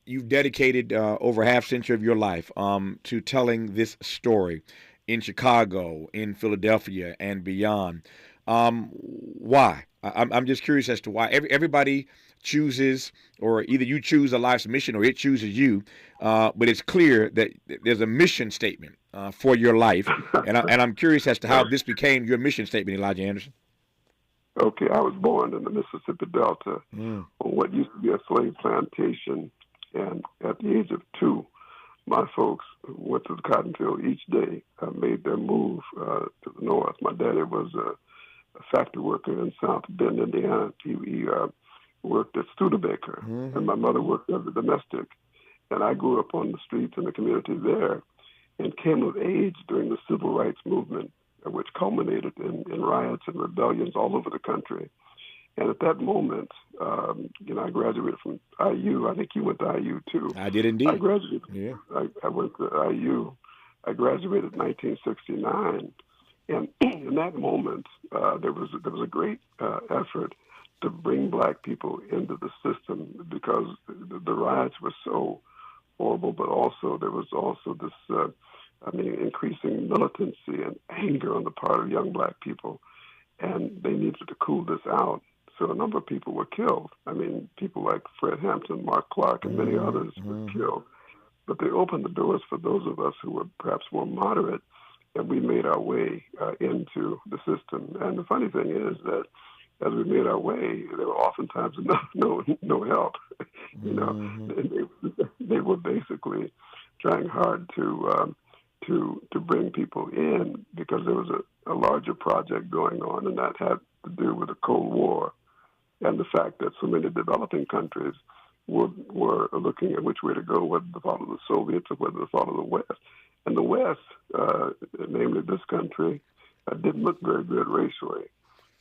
You've dedicated over half century of your life to telling this story in Chicago, in Philadelphia, and beyond. Why? I'm just curious as to why. Everybody chooses, or either you choose a life's mission or it chooses you, but it's clear that there's a mission statement for your life, and I'm curious as to how this became your mission statement, Elijah Anderson. Okay, I was born in the Mississippi Delta on what used to be a slave plantation, and at the age of 2, my folks went to the cotton field each day, made their move to the north. My daddy was a factory worker in South Bend, Indiana. He worked at Studebaker, and my mother worked as a domestic. And I grew up on the streets in the community there and came of age during the Civil Rights Movement, which culminated in riots and rebellions all over the country. And at that moment, I graduated from IU. I think you went to IU too. I did indeed. I graduated. Yeah. I went to IU. I graduated in 1969. And in that moment, there was a great effort to bring black people into the system because the riots were so horrible, but also there was also this, increasing militancy and anger on the part of young black people, and they needed to cool this out. So a number of people were killed. I mean, people like Fred Hampton, Mark Clark, and many others were killed. But they opened the doors for those of us who were perhaps more moderate, and we made our way into the system. And the funny thing is that as we made our way, there were oftentimes no help. They were basically trying hard to bring people in because there was a larger project going on, and that had to do with the Cold War and the fact that so many developing countries were looking at which way to go, whether to follow the Soviets or whether to follow the West. And the West, namely this country, didn't look very good racially.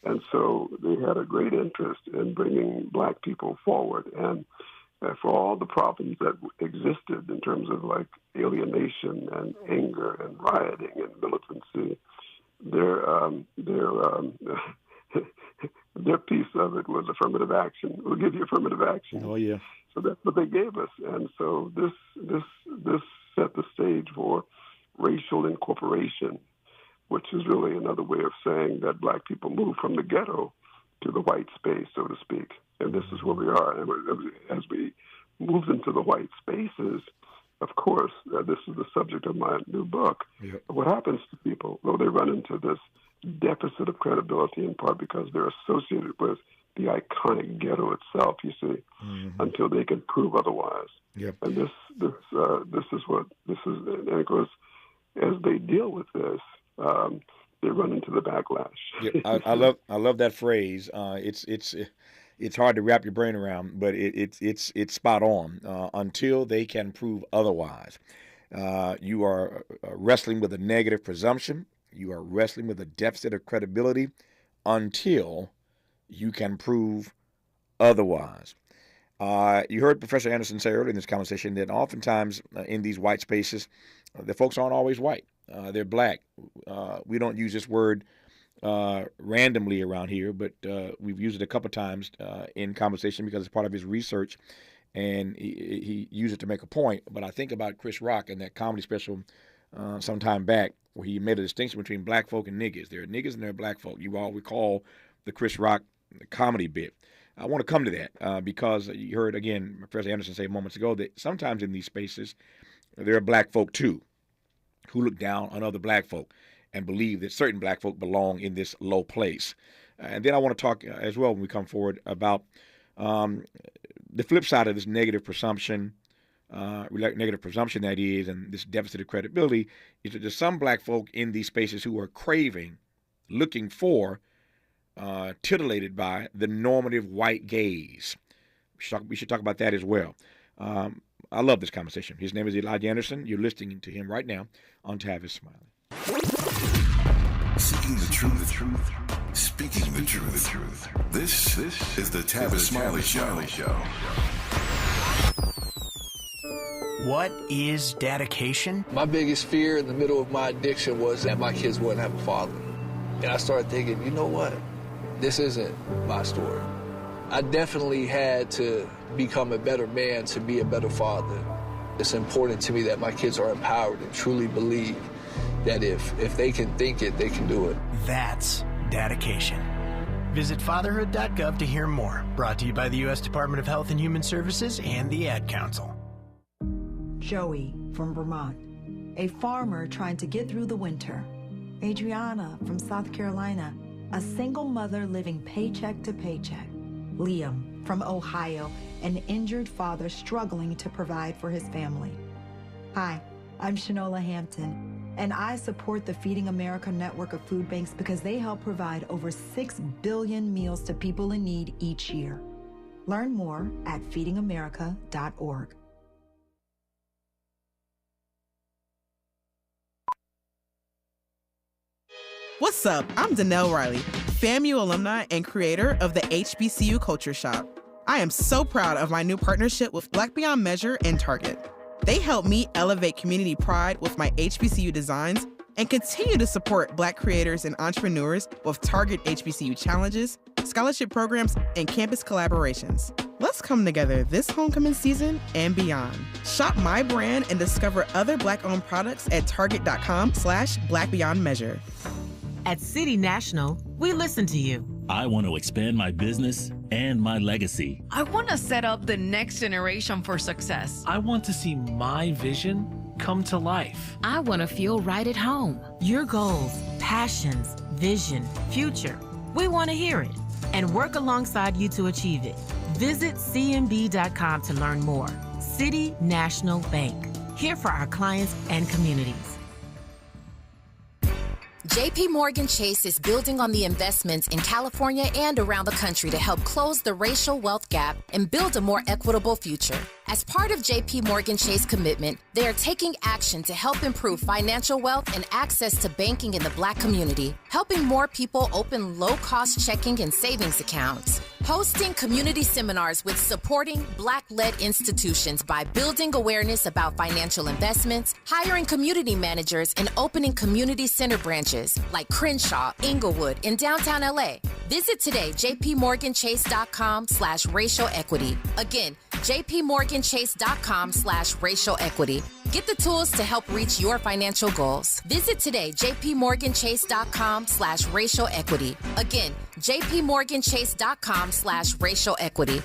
And so they had a great interest in bringing black people forward. And for all the problems that existed in terms of like alienation and anger and rioting and militancy, their piece of it was affirmative action. We'll give you affirmative action. Oh, yeah. So that's what they gave us. And so this set the stage for racial incorporation, which is really another way of saying that black people moved from the ghetto to the white space, so to speak. And this is where we are. And as we move into the white spaces, of course, this is the subject of my new book. Yep. What happens to people, though they run into this deficit of credibility in part because they're associated with the iconic ghetto itself, you see, until they can prove otherwise. Yep. And this is, and of course, as they deal with this, they run into the backlash. Yeah, I love that phrase. It's hard to wrap your brain around, but it's spot on. Until they can prove otherwise, you are wrestling with a negative presumption. You are wrestling with a deficit of credibility until you can prove otherwise. You heard Professor Anderson say earlier in this conversation that oftentimes in these white spaces, the folks aren't always white. They're black. We don't use this word randomly around here, but we've used it a couple times in conversation because it's part of his research, and he used it to make a point. But I think about Chris Rock and that comedy special some time back where he made a distinction between black folk and niggas. There are niggas and there are black folk. You all recall the Chris Rock comedy bit. I want to come to that because you heard, again, Professor Anderson say moments ago that sometimes in these spaces there are black folk, too, who look down on other black folk and believe that certain black folk belong in this low place. And then I want to talk as well when we come forward about the flip side of this negative presumption that is, and this deficit of credibility, is that there's some black folk in these spaces who are craving, looking for, titillated by the normative white gaze. We should talk about that as well. I love this conversation. His name is Elijah Anderson. You're listening to him right now on Tavis Smiley. Seeking the truth. Speaking the truth. This is the Tavis Smiley Show. What is dedication? My biggest fear in the middle of my addiction was that my kids wouldn't have a father. And I started thinking, you know what? This isn't my story. I definitely had to become a better man to be a better father. It's important to me that my kids are empowered and truly believe that if they can think it, they can do it. That's dedication. Visit fatherhood.gov to hear more. Brought to you by the U.S. Department of Health and Human Services and the Ad Council. Joey from Vermont, a farmer trying to get through the winter. Adriana from South Carolina, a single mother living paycheck to paycheck. Liam from Ohio, an injured father struggling to provide for his family. Hi, I'm Shanola Hampton, and I support the Feeding America network of food banks because they help provide over 6 billion meals to people in need each year. Learn more at feedingamerica.org. What's up? I'm Danelle Riley, FAMU alumni and creator of the HBCU Culture Shop. I am so proud of my new partnership with Black Beyond Measure and Target. They help me elevate community pride with my HBCU designs and continue to support Black creators and entrepreneurs with Target HBCU challenges, scholarship programs, and campus collaborations. Let's come together this homecoming season and beyond. Shop my brand and discover other Black-owned products at target.com/blackbeyondmeasure. At City National, we listen to you. I want to expand my business and my legacy. I want to set up the next generation for success. I want to see my vision come to life. I want to feel right at home. Your goals, passions, vision, future. We want to hear it and work alongside you to achieve it. Visit cnb.com to learn more. City National Bank. Here for our clients and communities. JP Morgan Chase is building on the investments in California and around the country to help close the racial wealth gap and build a more equitable future. As part of JP Morgan Chase commitment, they are taking action to help improve financial wealth and access to banking in the Black community, helping more people open low-cost checking and savings accounts, hosting community seminars with supporting Black-led institutions by building awareness about financial investments, hiring community managers, and opening community center branches like Crenshaw, Inglewood, in downtown LA. Visit today, jpmorganchase.com/racial equity. Again, jpmorganchase.com/racial equity. Get the tools to help reach your financial goals. Visit today, jpmorganchase.com/racial equity. Again, jpmorganchase.com/racial equity.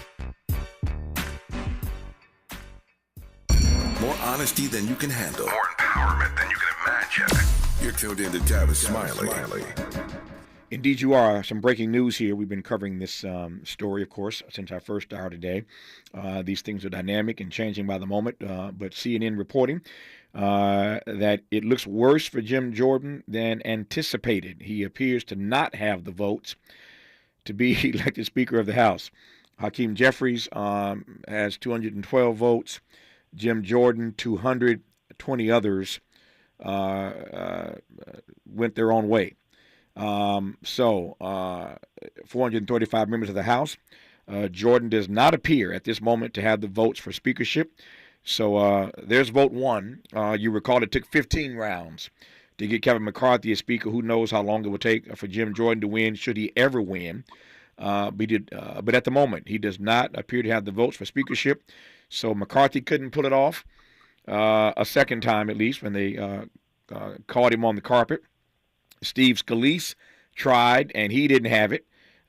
More honesty than you can handle. More empowerment than you can imagine. You're tuned in to Tavis Smiley. Indeed, you are. Some breaking news here. We've been covering this story, of course, since our first hour today. These things are dynamic and changing by the moment, but CNN reporting that it looks worse for Jim Jordan than anticipated. He appears to not have the votes to be elected Speaker of the House. Hakeem Jeffries has 212 votes. Jim Jordan, 220 others went their own way. 435 members of the House. Jordan does not appear at this moment to have the votes for speakership. So there's vote one. You recall it took 15 rounds to get Kevin McCarthy as Speaker. Who knows how long it will take for Jim Jordan to win, should he ever win. But at the moment, he does not appear to have the votes for speakership. So McCarthy couldn't pull it off a second time, at least, when they caught him on the carpet. Steve Scalise tried, and he didn't have it.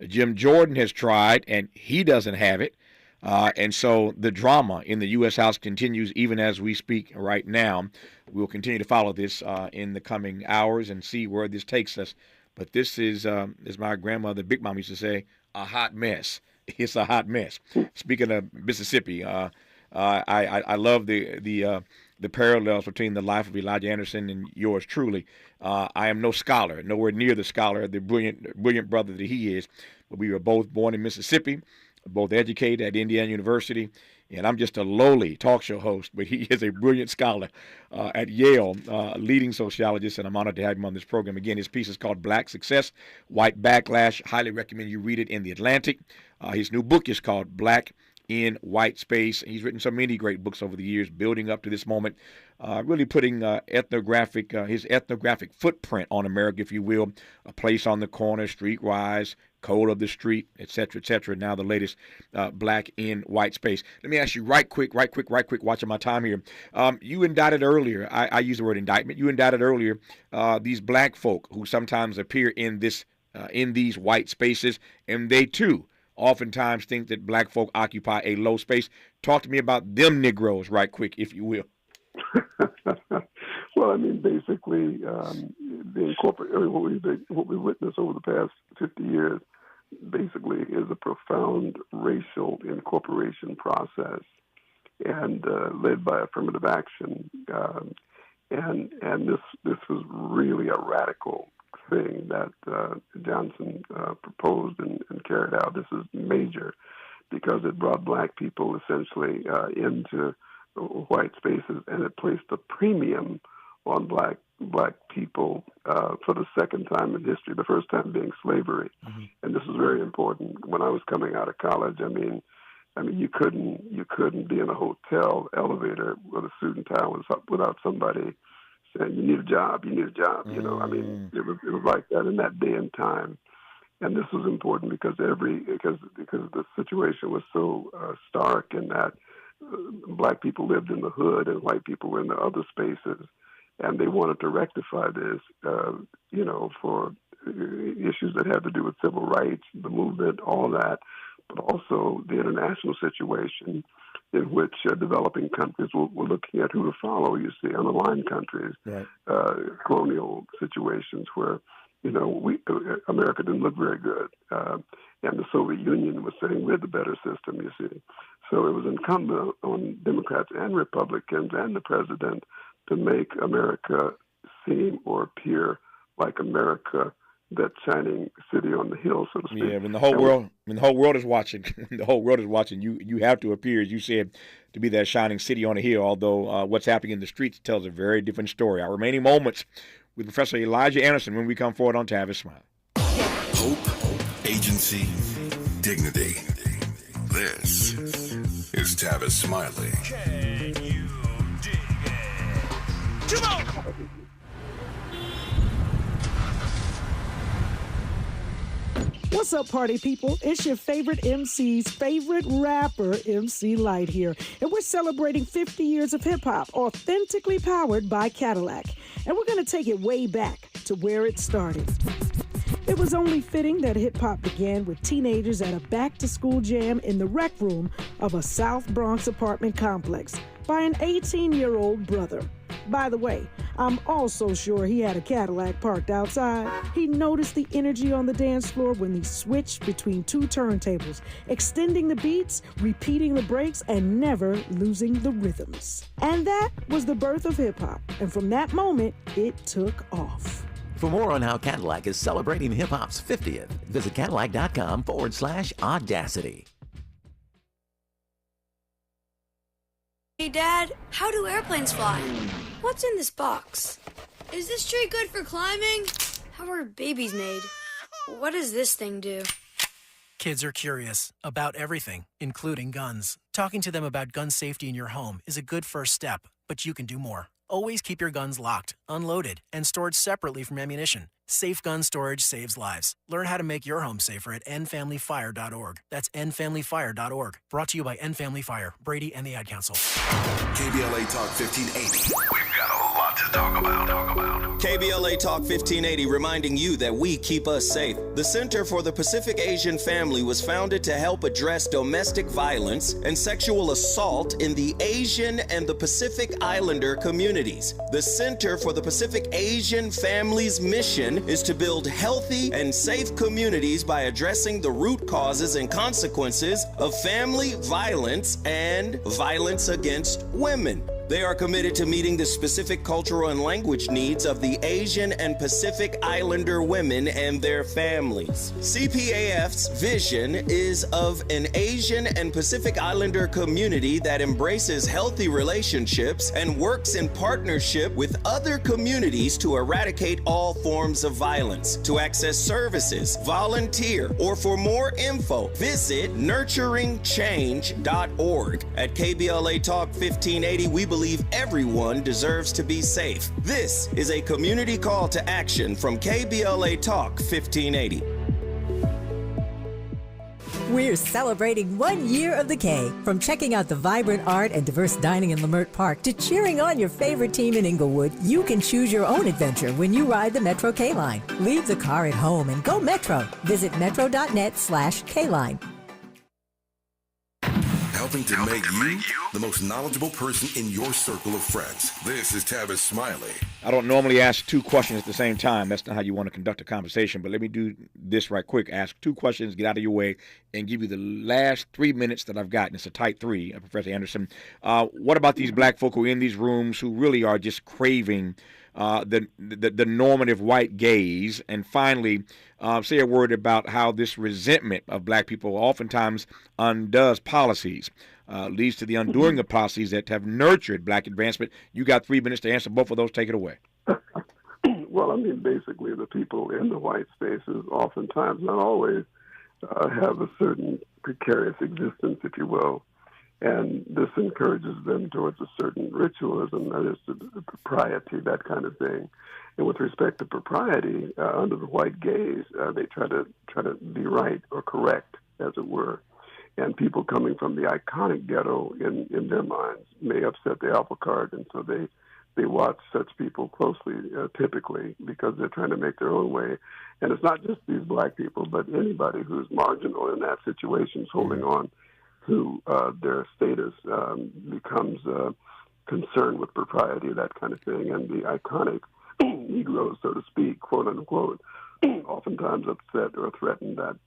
Jim Jordan has tried, and he doesn't have it. And so the drama in the U.S. House continues even as we speak right now. We'll continue to follow this in the coming hours and see where this takes us. But this is, as my grandmother, Big Mom, used to say, a hot mess. It's a hot mess. Speaking of Mississippi, I love the parallels between the life of Elijah Anderson and yours truly. I am no scholar, nowhere near the scholar, the brilliant brother that he is. But we were both born in Mississippi. both educated at Indiana University, and I'm just a lowly talk show host, but he is a brilliant scholar at Yale, leading sociologist, and I'm honored to have him on this program. Again, his piece is called Black Success, White Backlash. Highly recommend you read it in The Atlantic. His new book is called Black in White Space. He's written so many great books over the years, building up to this moment, really putting his ethnographic footprint on America, if you will, A Place on the Corner, Streetwise, Code of the Street, et cetera, now the latest, Black in White Space. Let me ask you right quick, watching my time here. You indicted earlier, I use the word indictment, you indicted earlier these black folk who sometimes appear in these white spaces, and they too oftentimes think that black folk occupy a low space. Talk to me about them Negroes right quick, if you will. Well, I mean, basically, what we witnessed over the past 50 years basically is a profound racial incorporation process, and led by affirmative action. And this was really a radical thing that Johnson proposed and carried out. This is major because it brought black people essentially into white spaces, and it placed a premium on black people for the second time in history, the first time being slavery. Mm-hmm. And this is very important. When I was coming out of college, I mean you couldn't be in a hotel elevator with a suit and tie without somebody saying you need a job. You know, I mean, it was like that in that day and time. And this was important because the situation was so stark in that black people lived in the hood and white people were in the other spaces, and they wanted to rectify this, for issues that had to do with civil rights, the movement, all that, but also the international situation in which developing countries were looking at who to follow, you see, unaligned countries, right. Colonial situations where, America didn't look very good. And the Soviet Union was saying, we're the better system, you see. So it was incumbent on Democrats and Republicans and the president to make America seem or appear like America, that shining city on the hill, so to speak. Yeah, when the whole world is watching, you have to appear, as you said, to be that shining city on the hill, although what's happening in the streets tells a very different story. Our remaining moments with Professor Elijah Anderson when we come forward on Tavis Smiley. Hope, agency, dignity. This is Tavis Smiley. Can you dig it? Come on! What's up, party people? It's your favorite MC's favorite rapper, MC Light here. And we're celebrating 50 years of hip-hop, authentically powered by Cadillac. And we're going to take it way back to where it started. It was only fitting that hip-hop began with teenagers at a back-to-school jam in the rec room of a South Bronx apartment complex by an 18-year-old brother. By the way, I'm also sure he had a Cadillac parked outside. He noticed the energy on the dance floor when he switched between two turntables, extending the beats, repeating the breaks, and never losing the rhythms. And that was the birth of hip-hop. And from that moment, it took off. For more on how Cadillac is celebrating hip-hop's 50th, visit Cadillac.com/audacity. Hey, Dad, how do airplanes fly? What's in this box? Is this tree good for climbing? How are babies made? What does this thing do? Kids are curious about everything, including guns. Talking to them about gun safety in your home is a good first step, but you can do more. Always keep your guns locked, unloaded, and stored separately from ammunition. Safe gun storage saves lives. Learn how to make your home safer at endfamilyfire.org. That's endfamilyfire.org. Brought to you by End Family Fire, Brady, and the Ad Council. KBLA Talk 1580. We've got a lot to talk about. KBLA Talk 1580 reminding you that we keep us safe. The Center for the Pacific Asian Family was founded to help address domestic violence and sexual assault in the Asian and the Pacific Islander communities. The Center for the Pacific Asian Family's mission is to build healthy and safe communities by addressing the root causes and consequences of family violence and violence against women. They are committed to meeting the specific cultural and language needs of the Asian and Pacific Islander women and their families. CPAF's vision is of an Asian and Pacific Islander community that embraces healthy relationships and works in partnership with other communities to eradicate all forms of violence. To access services, volunteer, or for more info, visit nurturingchange.org. At KBLA Talk 1580, we believe everyone deserves to be safe. This is a community call to action from KBLA Talk 1580. We're celebrating 1 year of the K. From checking out the vibrant art and diverse dining in Leimert Park to cheering on your favorite team in Inglewood, you can choose your own adventure when you ride the Metro K-Line. Leave the car at home and go Metro. Visit metro.net/K-Line. Helping to make you the most knowledgeable person in your circle of friends. This is Tavis Smiley. I don't normally ask two questions at the same time. That's not how you want to conduct a conversation, but let me do this right quick. Ask two questions, get out of your way, and give you the last 3 minutes that I've got. And it's a tight three, Professor Anderson. What about these black folk who are in these rooms who really are just craving the normative white gaze? And finally, say a word about how this resentment of black people oftentimes undoes policies, leads to the undoing of policies that have nurtured black advancement. You got 3 minutes to answer both of those. Take it away. Well, I mean, basically, the people in the white spaces oftentimes, not always, have a certain precarious existence, if you will. And this encourages them towards a certain ritualism, that is, the propriety, that kind of thing. And with respect to propriety, under the white gaze, they try to be right or correct, as it were. And people coming from the iconic ghetto in their minds may upset the apple cart, and so they watch such people closely, typically, because they're trying to make their own way. And it's not just these black people, but anybody who's marginal in that situation is holding on to their status, becomes concerned with propriety, that kind of thing. And the iconic Negroes, so to speak, quote unquote, oftentimes upset or threaten that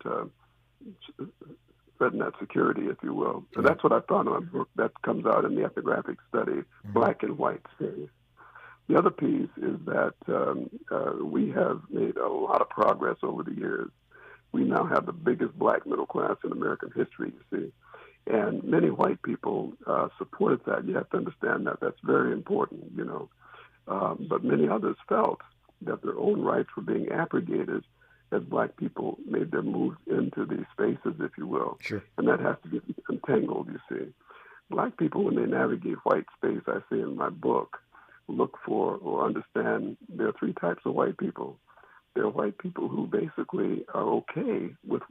security, if you will. So that's what I found in my book that comes out in the ethnographic study, Black and White series. The other piece is that we have made a lot of progress over the years. We now have the biggest black middle class in American history, you see. And many white people supported that. You have to understand that that's very important, you know. But many others felt that their own rights were being abrogated as black people made their moves into these spaces, if you will. Sure. And that has to be entangled, you see. Black people, when they navigate white space, I say in my book, look for or understand there are three types of white people. There are white people who basically are okay with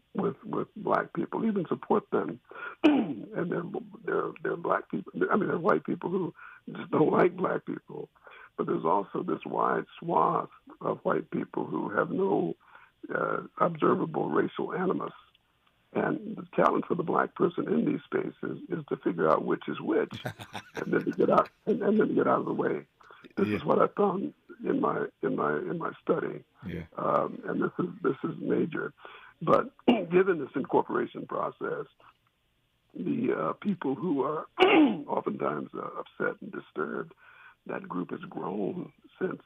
black people, even support them. And they're black people. I mean, there are white people who just don't like black people. But there's also this wide swath of white people who have no observable racial animus. And the challenge for the black person in these spaces is to figure out which is which, and then to get out and then to get out of the way. This is what I found in my study, and this is major. But given this incorporation process, the people who are oftentimes upset and disturbed, that group has grown since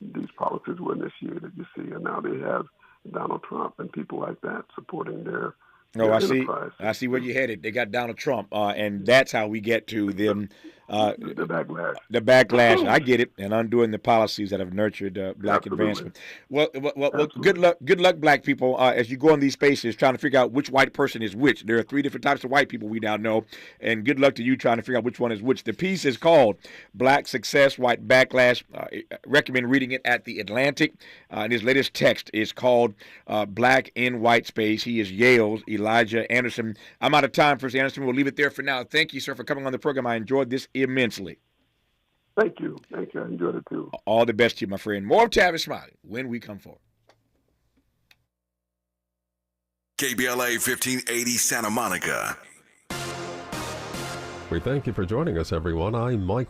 these policies were initiated, you see, and now they have Donald Trump and people like that supporting their enterprise. I see where you're headed. They got Donald Trump, and that's how we get to them. The backlash. The backlash. I get it, and undoing the policies that have nurtured black advancement. Well, good luck, black people, as you go in these spaces trying to figure out which white person is which. There are three different types of white people we now know, and good luck to you trying to figure out which one is which. The piece is called Black Success, White Backlash. Recommend reading it at The Atlantic. And his latest text is called Black in White Space. He is Yale's Elijah Anderson. I'm out of time, Professor Anderson. We'll leave it there for now. Thank you, sir, for coming on the program. I enjoyed this immensely. Thank you. I enjoyed it too. All the best to you, my friend. More of Tavis Smiley when we come forward. KBLA 1580 Santa Monica. We thank you for joining us, everyone. I'm Mike Moore.